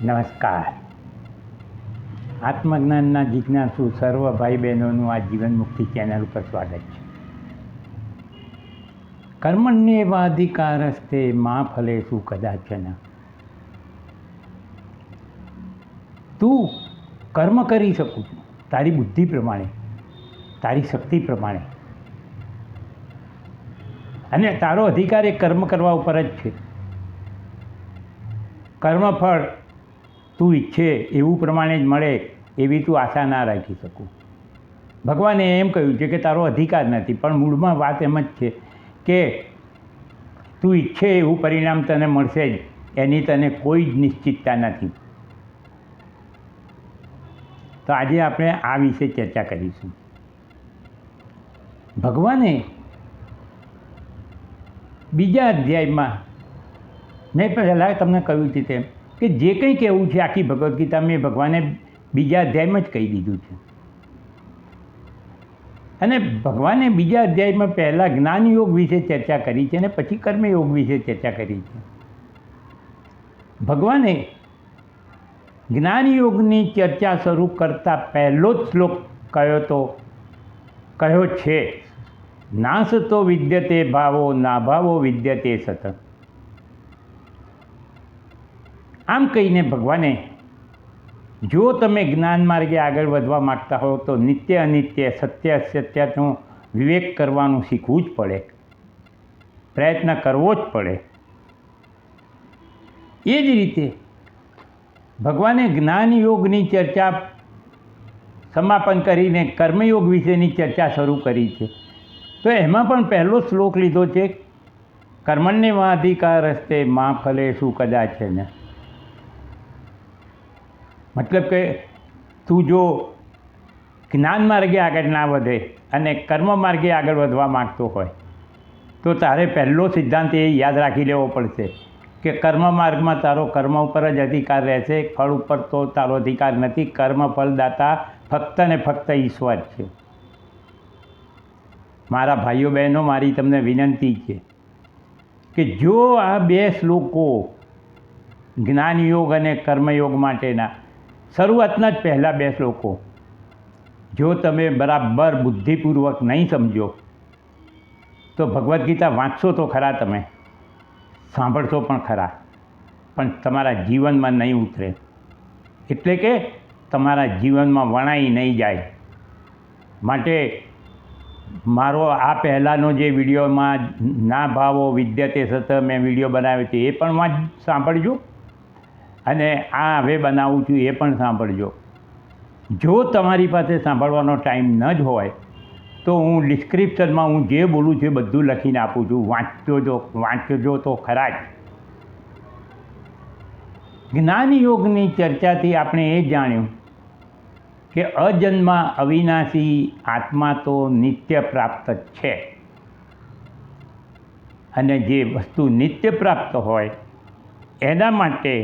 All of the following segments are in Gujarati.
નમસ્કાર. આત્મજ્ઞાનના જિજ્ઞાસુ સર્વ ભાઈ બહેનોનું આ જીવન મુક્તિ ચેનલ ઉપર સ્વાગત છે. કર્મણ્યેવાધિકારસ્તે મા ફલેષુ કદાચન. તું કર્મ કરી શકું છું તારી બુદ્ધિ પ્રમાણે, તારી શક્તિ પ્રમાણે, અને તારો અધિકાર એ કર્મ કરવા ઉપર જ છે. કર્મફળ તું ઈચ્છે એવું પ્રમાણે જ મળે એવી તું આશા ના રાખી શકું. ભગવાને એમ કહ્યું છે કે તારો અધિકાર નથી, પણ મૂળમાં વાત એમ જ છે કે તું ઈચ્છે એવું પરિણામ તને મળશે જ, એની તને કોઈ જ નિશ્ચિતતા નથી. તો આજે આપણે આ વિશે ચર્ચા કરીશું. ભગવાને બીજા અધ્યાયમાં મેં પહેલાં તમને કહ્યું છે તેમ કે જે કંઈ કહેવું છે આખી ભગવદ્ ગીતા મેં ભગવાને બીજા અધ્યાયમાં જ કહી દીધું છે. અને ભગવાને બીજા અધ્યાયમાં પહેલાં જ્ઞાનયોગ વિશે ચર્ચા કરી છે અને પછી કર્મયોગ વિશે ચર્ચા કરી છે. ભગવાને જ્ઞાનયોગની ચર્ચા શરૂ કરતાં પહેલો જ શ્લોક કહ્યો છે, નાસતો વિદ્યતે ભાવો નાભાવો વિદ્યતે સત. આમ કહીને ભગવાને જો તમે જ્ઞાન માર્ગે આગળ વધવા માગતા હો તો નિત્ય અનિત્ય, સત્ય અસત્યનો વિવેક કરવાનું શીખવું જ પડે, પ્રયત્ન કરવો જ પડે. એ જ રીતે ભગવાને જ્ઞાનયોગની ચર્ચા સમાપન કરીને કર્મયોગ વિશેની ચર્ચા શરૂ કરી છે. તો એમાં પણ પહેલો શ્લોક લીધો છે, કર્મણ્યેવાધિકારસ્તે મા ફલેષુ કદાચન. મતલબ કે તું જો જ્ઞાન માર્ગે આગળ ના વધે અને કર્મ માર્ગે આગળ વધવા માગતો હોય તો તારે પહેલો સિદ્ધાંત એ યાદ રાખી લેવો પડશે કે કર્મ માર્ગમાં તારો કર્મ ઉપર જ અધિકાર રહેશે, ફળ ઉપર તો તારો અધિકાર નથી. કર્મ ફળદાતા ફક્ત ને ફક્ત ઈશ્વર છે. મારા ભાઈઓ બહેનો, મારી તમને વિનંતી છે કે જો આ બે શ્લોકો જ્ઞાનયોગ અને કર્મયોગ માટેના શરૂઆતના જ પહેલાં બે શ્લોકો જો તમે બરાબર બુદ્ધિપૂર્વક નહીં સમજો તો ભગવદ્ ગીતા વાંચશો તો ખરા, તમે સાંભળશો પણ ખરા, પણ તમારા જીવનમાં નહીં ઉતરે, એટલે કે તમારા જીવનમાં વણાઈ નહીં જાય. માટે મારો આ પહેલાંનો જે વિડીયોમાં ના ભાવો વિદ્યતે સત મેં વિડીયો બનાવ્યો છે એ પણ સાંભળજો, અને આ હવે બનાવું છું એ પણ સાંભળજો. જો તમારી પાસે સાંભળવાનો ટાઈમ ન જ હોય તો હું ડિસ્ક્રિપ્શનમાં હું જે બોલું છું એ બધું લખીને આપું છું, વાંચજો તો ખરા જ. જ્ઞાનયોગની ચર્ચાથી આપણે એ જાણ્યું કે અજન્મા અવિનાશી આત્મા તો નિત્ય પ્રાપ્ત જ છે, અને જે વસ્તુ નિત્ય પ્રાપ્ત હોય એના માટે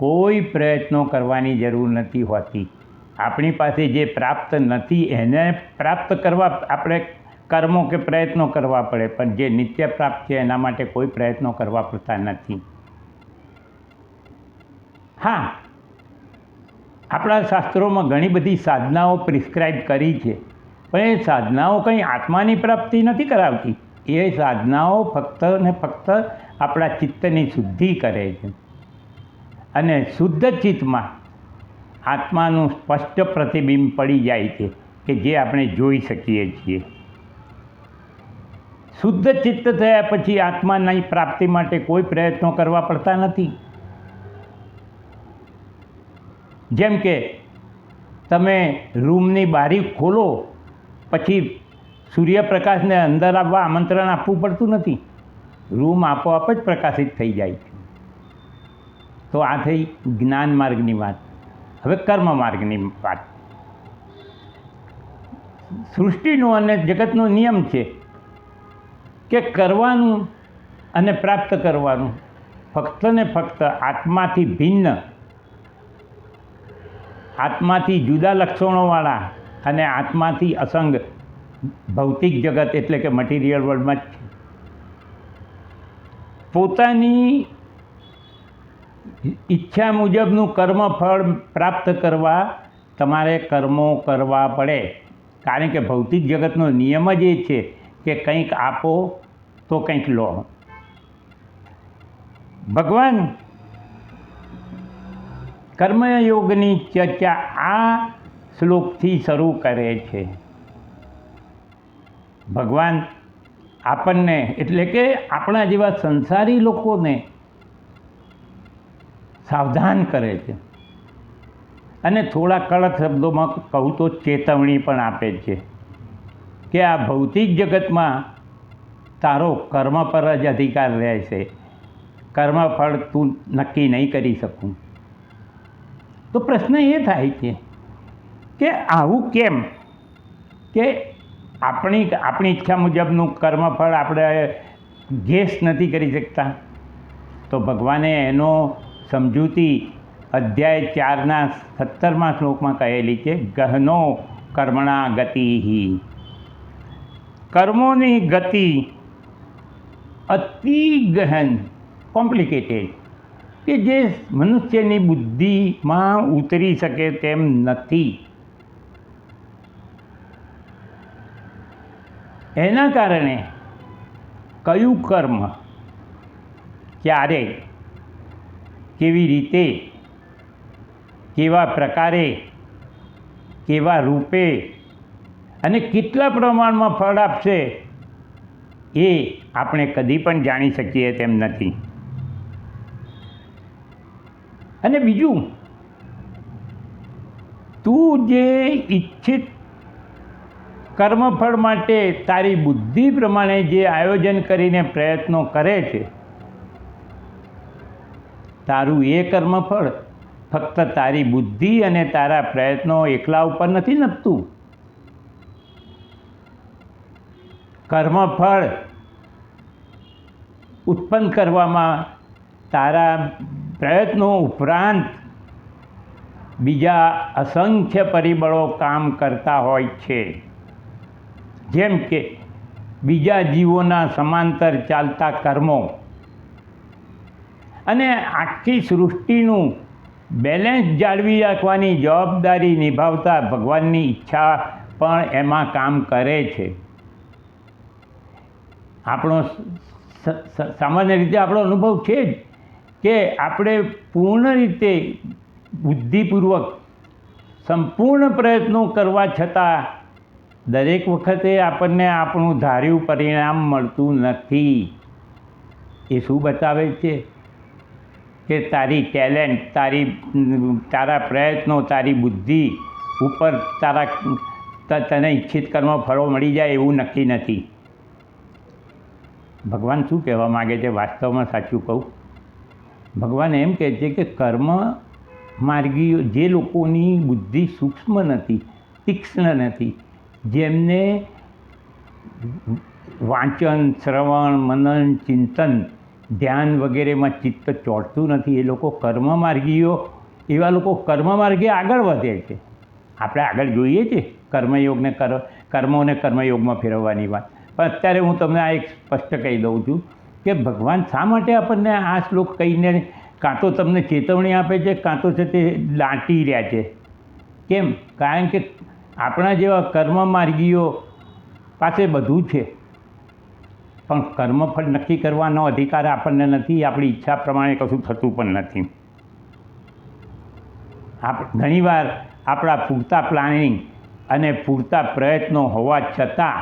કોઈ પ્રયત્નો કરવાની જરૂર નથી હોતી. આપણી પાસે જે પ્રાપ્ત નથી એને પ્રાપ્ત કરવા આપણે કર્મો કે પ્રયત્નો કરવા પડે, પણ જે નિત્ય પ્રાપ્ત છે એના માટે કોઈ પ્રયત્નો કરવા પડતા નથી. હા, આપણા શાસ્ત્રોમાં ઘણી બધી સાધનાઓ પ્રિસ્ક્રાઇબ કરી છે, પણ એ સાધનાઓ કંઈ આત્માની પ્રાપ્તિ નથી કરાવતી. એ સાધનાઓ ફક્ત ને ફક્ત આપણા ચિત્તની શુદ્ધિ કરે છે, અને શુદ્ધ ચિત્તમાં આત્માનું સ્પષ્ટ પ્રતિબિંબ પડી જાય છે કે જે આપણે જોઈ શકીએ છીએ. શુદ્ધ ચિત્ત થયા પછી આત્માની પ્રાપ્તિ માટે કોઈ પ્રયત્નો કરવા પડતા નથી. જેમ કે તમે રૂમની બારી ખોલો પછી સૂર્યપ્રકાશને અંદર આવવા આમંત્રણ આપવું પડતું નથી, રૂમ આપોઆપ જ પ્રકાશિત થઈ જાય છે. તો આ થઈ જ્ઞાન માર્ગની વાત. હવે કર્મ માર્ગની વાત. સૃષ્ટિનો અને જગતનો નિયમ છે કે કરવાનું અને પ્રાપ્ત કરવાનું ફક્ત ને ફક્ત આત્માથી ભિન્ન, આત્માથી જુદા લક્ષણોવાળા અને આત્માથી અસંગ ભૌતિક જગત એટલે કે મટીરિયલ વર્લ્ડમાં જ છે. પોતાની ઈચ્છા મુજબનું કર્મફળ પ્રાપ્ત કરવા તમારે કર્મો કરવા પડે, કારણ કે ભૌતિક જગતનો નિયમ જ એ છે કે કંઈક આપો તો કંઈક લો. ભગવાન કર્મયોગની ચર્ચા આ શ્લોકથી શરૂ કરે છે. ભગવાન આપણને એટલે કે આપણા જેવા સંસારી લોકોને સાવધાન કરે છે અને થોડા કડક શબ્દોમાં કહું તો ચેતવણી પણ આપે છે કે આ ભૌતિક જગતમાં તારો કર્મ પર જ અધિકાર રહેશે, કર્મફળ તું નક્કી નહીં કરી શકું. તો પ્રશ્ન એ થાય છે કે આવું કેમ કે આપણી ઈચ્છા મુજબનું કર્મફળ આપણે ગેસ નથી કરી શકતા? તો ભગવાને એનો સમજૂતી અધ્યાય 4ના 17મા શ્લોકમાં કહેલી છે, ગહનો કર્મણા ગતિ. કર્મોની ગતિ અતિ ગહન, કોમ્પ્લિકેટેડ, કે જે મનુષ્યની બુદ્ધિમાં ઉતરી શકે તેમ નથી. એના કારણે કયું કર્મ ક્યારે, કેવી રીતે, કેવા પ્રકારે, કેવા રૂપે અને કેટલા પ્રમાણમાં ફળ આપશે એ આપણે કદી પણ જાણી શકીએ તેમ નથી. અને બીજું, તું જે ઈચ્છિત કર્મફળ માટે તારી બુદ્ધિ પ્રમાણે જે આયોજન કરીને પ્રયત્નો કરે છે, તારું એ કર્મફળ ફક્ત તારી બુદ્ધિ અને તારા પ્રયત્નો એકલા ઉપર નથી નભતું. કર્મફળ ઉત્પન્ન કરવામાં તારા પ્રયત્નો ઉપરાંત બીજા અસંખ્ય પરિબળો કામ કરતા હોય છે, જેમ કે બીજા જીવોના સમાંતર ચાલતા કર્મો અને આખી સૃષ્ટિનું બેલેન્સ જાળવી રાખવાની જવાબદારી નિભાવતા ભગવાનની ઈચ્છા પણ એમાં કામ કરે છે. આપણો સામાન્ય રીતે આપણો અનુભવ છે જ કે આપણે પૂર્ણ રીતે બુદ્ધિપૂર્વક સંપૂર્ણ પ્રયત્નો કરવા છતાં દરેક વખતે આપણને આપણું ધાર્યું પરિણામ મળતું નથી. એ શું બતાવે છે કે તારી ટેલેન્ટ, તારા પ્રયત્નો, તારી બુદ્ધિ ઉપર તને ઈચ્છિત કર્મ ફળો મળી જાય એવું નક્કી નથી. ભગવાન શું કહેવા માગે છે? વાસ્તવમાં સાચું કહું, ભગવાન એમ કહે છે કે કર્મ માર્ગીઓ, જે લોકોની બુદ્ધિ સૂક્ષ્મ નથી, તીક્ષ્ણ નથી, જેમને વાંચન, શ્રવણ, મનન, ચિંતન, ધ્યાન વગેરેમાં ચિત્ત ચોંટતું નથી, એ લોકો કર્મમાર્ગીઓ, એવા લોકો કર્મમાર્ગે આગળ વધે છે. આપણે આગળ જોઈએ છે કર્મયોગને કર્મોને કર્મયોગમાં ફેરવવાની વાત. પણ અત્યારે હું તમને આ એક સ્પષ્ટ કહી દઉં છું કે ભગવાન શા માટે આપણને આ શ્લોક કહીને કાં તો તમને ચેતવણી આપે છે, કાં તો છે તે દાટી રહ્યા છે. કેમ? કારણ કે આપણા જેવા કર્મમાર્ગીઓ પાસે બધું છે, પણ કર્મફળ નક્કી કરવાનો અધિકાર આપણને નથી. આપણી ઈચ્છા પ્રમાણે કશું થતું પણ નથી. ઘણીવાર આપણા પૂરતા પ્લાનિંગ અને પૂરતા પ્રયત્નો હોવા છતાં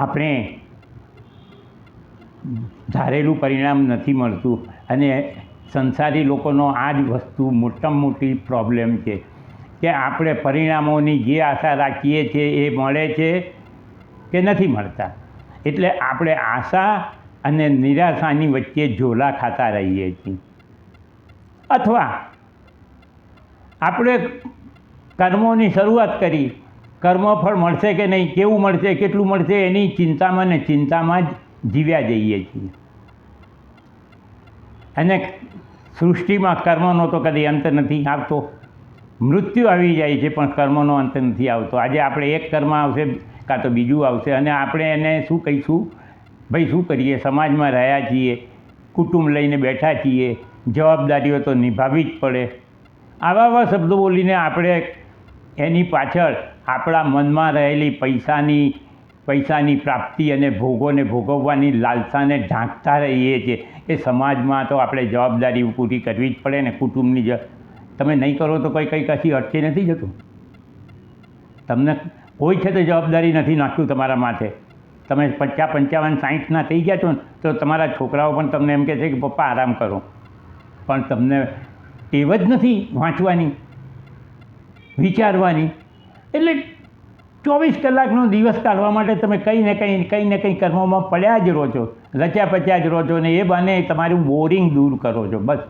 આપણે ધારેલું પરિણામ નથી મળતું. અને સંસારી લોકોનો આ જ વસ્તુ મોટામાં મોટી પ્રોબ્લેમ છે કે આપણે પરિણામોની જે આશા રાખીએ છીએ એ મળે છે કે નથી મળતા. એટલે આપણે આશા અને નિરાશાની વચ્ચે ઝોલા ખાતા રહીએ છીએ. અથવા આપણે કર્મોની શરૂઆત કરી, કર્મફળ મળશે કે નહીં, કેવું મળશે, કેટલું મળશે, એની ચિંતામાં ને ચિંતામાં જ જીવ્યા જઈએ છીએ. અને સૃષ્ટિમાં કર્મનો તો કદી અંત નથી આવતો. મૃત્યુ આવી જાય છે પણ કર્મનો અંત નથી આવતો. આજે આપણે એક કર્મ આવશે, કાં તો બીજું આવશે, અને આપણે એને શું કહીશું? ભાઈ શું કરીએ, સમાજમાં રહ્યા છીએ કુટુંબ લઈને બેઠા છીએ, જવાબદારીઓ તો નિભાવવી જ પડે. આવા શબ્દો બોલીને આપણે એની પાછળ આપણા મનમાં રહેલી પૈસાની પ્રાપ્તિ અને ભોગોને ભોગવવાની લાલસાને ઢાંકતા રહીએ છીએ. એ સમાજમાં તો આપણે જવાબદારી પૂરી કરવી જ પડે ને. કુટુંબની તમે નહીં કરો તો કંઈ કશી અટકે નથી જતું. તમને કોઈ છે તો જવાબદારી નથી નાખતું તમારા માથે. તમે 50, 55, 60ના થઈ ગયા છો ને તો તમારા છોકરાઓ પણ તમને એમ કહે છે કે પપ્પા આરામ કરો, પણ તમને ટેવ જ નથી વાંચવાની, વિચારવાની. એટલે 24 કલાકનો દિવસ કાઢવા માટે તમે કંઈ ને કંઈ કર્મોમાં પડ્યા જ રહો છો, રચ્યા પચ્યા જ રહો છો, ને એ બહાને તમારું બોરિંગ દૂર કરો છો. બસ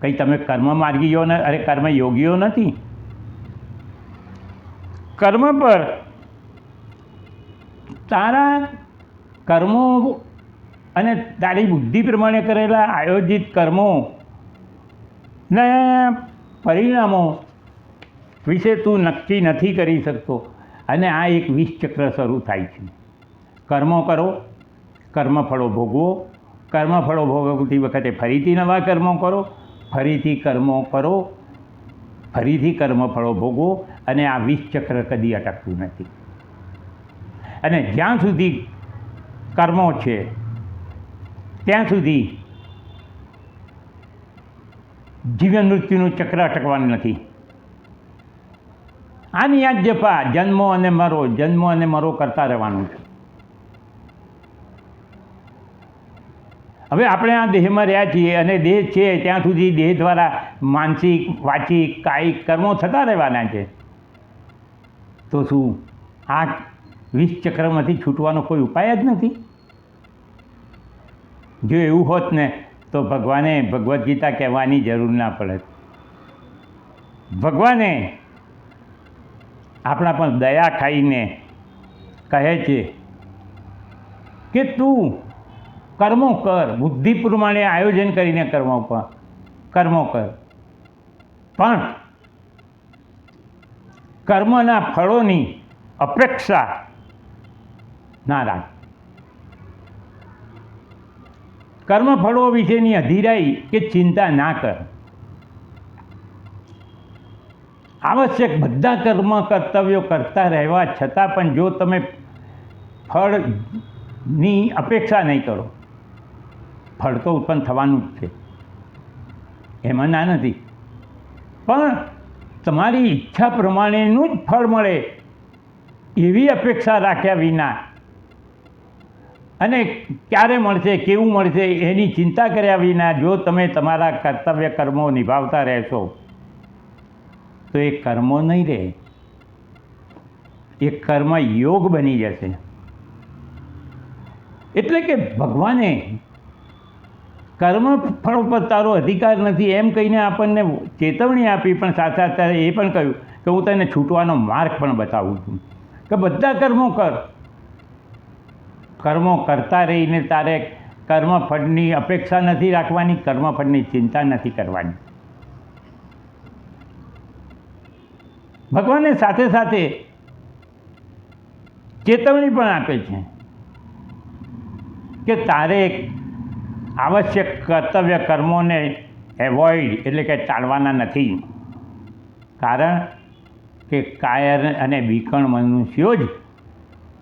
કંઈ તમે કર્મમાર્ગીઓ કર્મયોગીઓ નથી. કર્મ પર તારા કર્મો અને તારી બુદ્ધિ પ્રમાણે કરેલા આયોજિત કર્મોને પરિણામો વિશે તું નક્કી નથી કરી શકતો. અને આ એક વિષચક્ર શરૂ થાય છે. કર્મો કરો, કર્મફળો ભોગવો, કર્મફળો ભોગવતી વખતે ફરીથી નવા કર્મો કરો, ફરીથી કર્મો કરો, ફરીથી કર્મફળો ભોગવો, અને આ વિષચક્ર કદી અટકતું નથી. અને જ્યાં સુધી કર્મો છે ત્યાં સુધી જીવન મૃત્યુનું ચક્ર અટકવાનું નથી. આની યાદ જપા, જન્મો અને મરો કરતા રહેવાનું છે. હવે આપણે આ દેહમાં રહ્યા છીએ અને દેહ છે ત્યાં સુધી દેહ દ્વારા માનસિક, વાચિક, કાયિક કર્મો થતા રહેવાના છે. તો શું આ વિષચક્રમાંથી છૂટવાનો કોઈ ઉપાય જ નથી? જો એવું હોત ને તો ભગવાને ભગવદ્ ગીતા કહેવાની જરૂર ના પડે. ભગવાને આપણા પર દયા ખાઈને કહે છે કે તું કર્મો કર, બુદ્ધિ પ્રમાણે આયોજન કરીને કર્મો કર, પણ કર્મના ફળોની અપેક્ષા ના રાખ. કર્મફળો વિશેની અધીરાઈ કે ચિંતા ના કર. આવશ્યક બધા કર્તવ્યો કરતા રહેવા છતાં પણ જો તમે ફળની અપેક્ષા નહીં કરો, ફળ તો ઉત્પન્ન થવાનું જ છે, એમાં ના નથી, પણ તમારી ઈચ્છા પ્રમાણેનું જ ફળ મળે એવી અપેક્ષા રાખ્યા વિના અને ક્યારે મળશે, કેવું મળશે એની ચિંતા કર્યા વિના જો તમે તમારા કર્તવ્ય કર્મો નિભાવતા રહેશો તો એ કર્મો નહીં રહે, એ કર્મ યોગ બની જશે. એટલે કે ભગવાને કર્મ ફળ પર તારો અધિકાર નથી એમ કહીને આપણને ચેતવણી આપી, પણ સાથે સાથે એ પણ કહ્યું કે હું તને છૂટવાનો માર્ગ પણ બતાવું છું કે બધા કર્મો કર. કર્મો કરતા રહીને તારે કર્મફળની અપેક્ષા નથી રાખવાની, કર્મફળની ચિંતા નથી કરવાની. ભગવાને સાથે સાથે ચેતવણી પણ આપે છે કે તારે આવશ્યક કર્તવ્ય કર્મોને એવોઇડ એટલે કે ટાળવાના નથી. કારણ કે કાયર અને વિકણ મનુષ્યો જ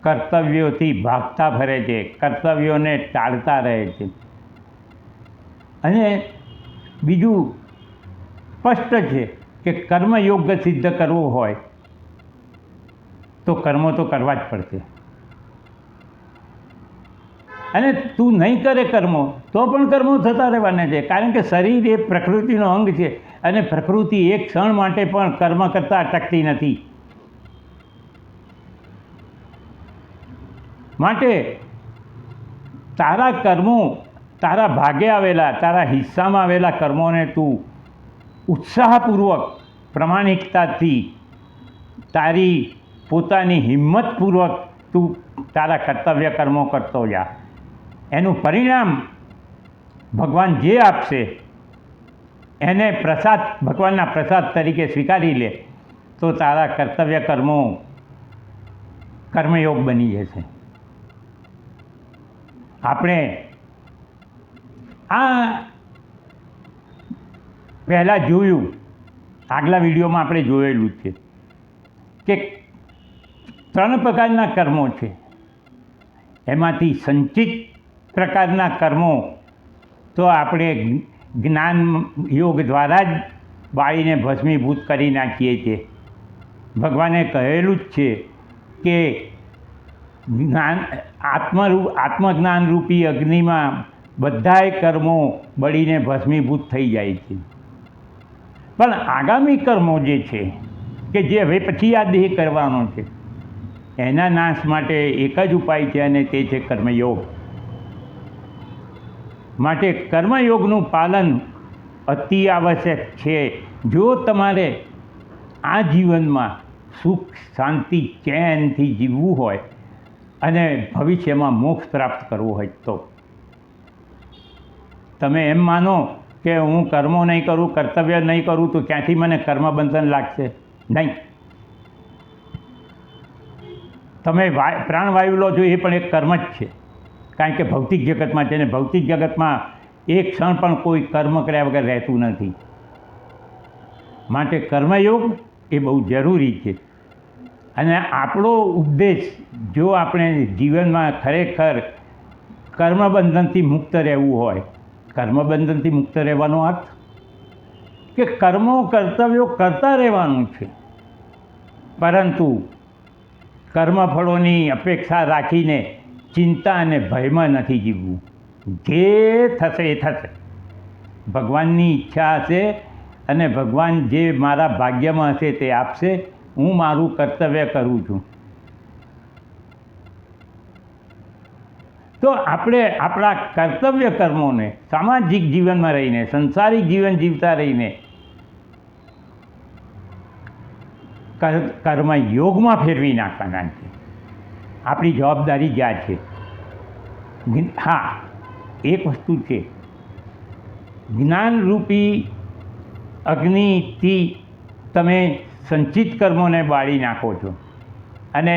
કર્તવ્યોથી ભાગતા ફરે છે, કર્તવ્યોને ટાળતા રહે છે. અને બીજું સ્પષ્ટ છે કે કર્મયોગ સિદ્ધ કરવો હોય તો કર્મો તો કરવા જ પડશે. અને તું નહીં કરે કર્મો તો પણ કર્મો થતા રહેવાના છે, કારણ કે શરીર એ પ્રકૃતિનો અંગ છે અને પ્રકૃતિ એક ક્ષણ માટે પણ કર્મ કરતાં અટકતી નથી. માટે તારા કર્મો, તારા ભાગે આવેલા, તારા હિસ્સામાં આવેલા કર્મોને તું ઉત્સાહપૂર્વક, પ્રામાણિકતાથી, તારી પોતાની હિંમતપૂર્વક તું તારા કર્તવ્ય કર્મો કરતો જા. એનું પરિણામ ભગવાન જે આપશે એને પ્રસાદ, ભગવાનના પ્રસાદ તરીકે સ્વીકારી લે તો તારા કર્તવ્ય કર્મો કર્મયોગ બની જશે. આપણે આ પહેલાં જોયું, આગલા વિડીયોમાં આપણે જોયેલું છે કે 3 પ્રકારના કર્મો છે. એમાંથી સંચિત પ્રકારના કર્મો તો આપણે જ્ઞાન યોગ દ્વારા જ બાળીને ભસ્મીભૂત કરી નાખીએ છીએ. ભગવાને કહેલું જ છે કે આત્મજ્ઞાનરૂપી અગ્નિમાં બધાય કર્મો બળીને ભસ્મીભૂત થઈ જાય છે. પણ આગામી કર્મો જે છે કે જે હવે પછી આ દેહ કરવાનો છે, એના નાશ માટે એક જ ઉપાય છે અને તે છે કર્મયોગ. માટે કર્મયોગનું પાલન અતિ આવશ્યક છે. જો તમારે આ જીવનમાં સુખ, શાંતિ, ચેનથી જીવવું હોય અને ભવિષ્યમાં મોક્ષ પ્રાપ્ત કરવો હોય તો તમે એમ માનો કે હું કર્મો નહીં કરું, કર્તવ્ય નહીં કરું તો ક્યાંથી મને કર્મબંધન લાગશે? નહીં. તમે પ્રાણવાયુ લો છો એ પણ એક કર્મ જ છે, કારણ કે ભૌતિક જગતમાં છે ને ભૌતિક જગતમાં એક ક્ષણ પણ કોઈ કર્મ કર્યા વગર રહેતું નથી. માટે કર્મયોગ એ બહુ જરૂરી છે. અને આપણો ઉદ્દેશ, જો આપણે જીવનમાં ખરેખર કર્મબંધનથી મુક્ત રહેવું હોય, કર્મબંધનથી મુક્ત રહેવાનો અર્થ કે કર્મો, કર્તવ્યો કરતા રહેવાનું છે, પરંતુ કર્મફળોની અપેક્ષા રાખીને ચિંતા અને ભયમાં નથી જીવવું. જે થશે એ થશે. ભગવાનની ઈચ્છા હશે અને ભગવાન જે મારા ભાગ્યમાં હશે તે આપશે. હું મારું કર્તવ્ય કરું છું. તો આપણે આપણા કર્તવ્ય કર્મોને સામાજિક જીવનમાં રહીને, સંસારિક જીવન જીવતા રહીને કર્મયોગમાં ફેરવી નાખવાના છે. આપણી જવાબદારી જ્યાં છે. હા, એક વસ્તુ છે, જ્ઞાનરૂપી અગ્નિથી તમે સંચિત કર્મોને બાળી નાખો છો અને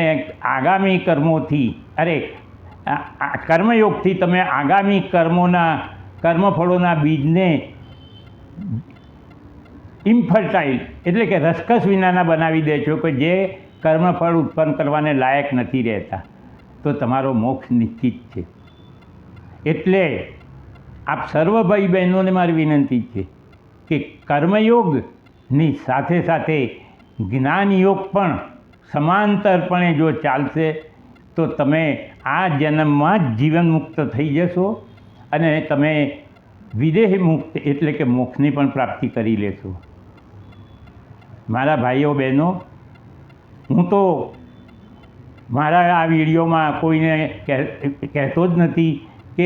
આગામી કર્મોથી કર્મયોગથી તમે આગામી કર્મફળોના બીજને ઇન્ફર્ટાઇલ એટલે કે રસકસ વિનાના બનાવી દે છો કે જે કર્મફળ ઉત્પન્ન કરવાને લાયક નથી રહેતા. તો તમારો મોક્ષ નિશ્ચિત છે. એટલે આપ સર્વ ભાઈ બહેનોને મારી વિનંતી છે કે કર્મયોગની સાથે સાથે જ્ઞાનયોગ પણ સમાંતરપણે જો ચાલશે તો તમે આ જન્મમાં જ જીવન મુક્ત થઈ જશો અને તમે વિદેહ મુક્ત એટલે કે મોક્ષની પણ પ્રાપ્તિ કરી લેશો. મારા ભાઈઓ બહેનો, હું તો મારા આ વિડીયોમાં કોઈને કહેતો જ નથી કે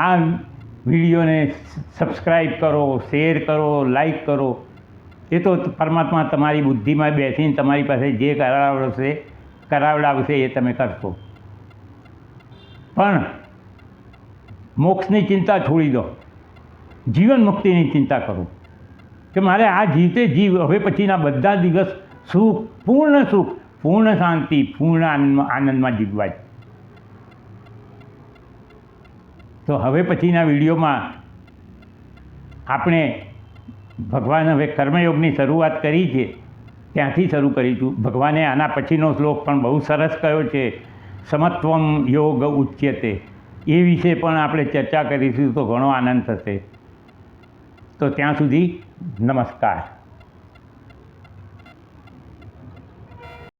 આ વિડીયોને સબસ્ક્રાઈબ કરો, શેર કરો, લાઈક કરો. એ તો પરમાત્મા તમારી બુદ્ધિમાં બેસીને તમારી પાસે જે કરાવડાવશે એ તમે કરશો. પણ મોક્ષની ચિંતા છોડી દો, જીવન મુક્તિની ચિંતા કરો કે મારે આ જીવતે જીવ હવે પછીના બધા દિવસ સુખ, પૂર્ણ શાંતિ, પૂર્ણ આનંદમાં જીવવા જ. તો હવે પછીના વિડીયોમાં આપણે ભગવાન હવે કર્મયોગની શરૂઆત કરી છે ત્યાંથી શરૂ કરીશું. ભગવાને આના પછીનો શ્લોક પણ બહુ સરસ કહ્યો છે, સમત્વમ યોગ ઉચ્યતે. એ વિશે પણ આપણે ચર્ચા કરીશું તો ઘણો આનંદ થશે. તો ત્યાં સુધી નમસ્કાર.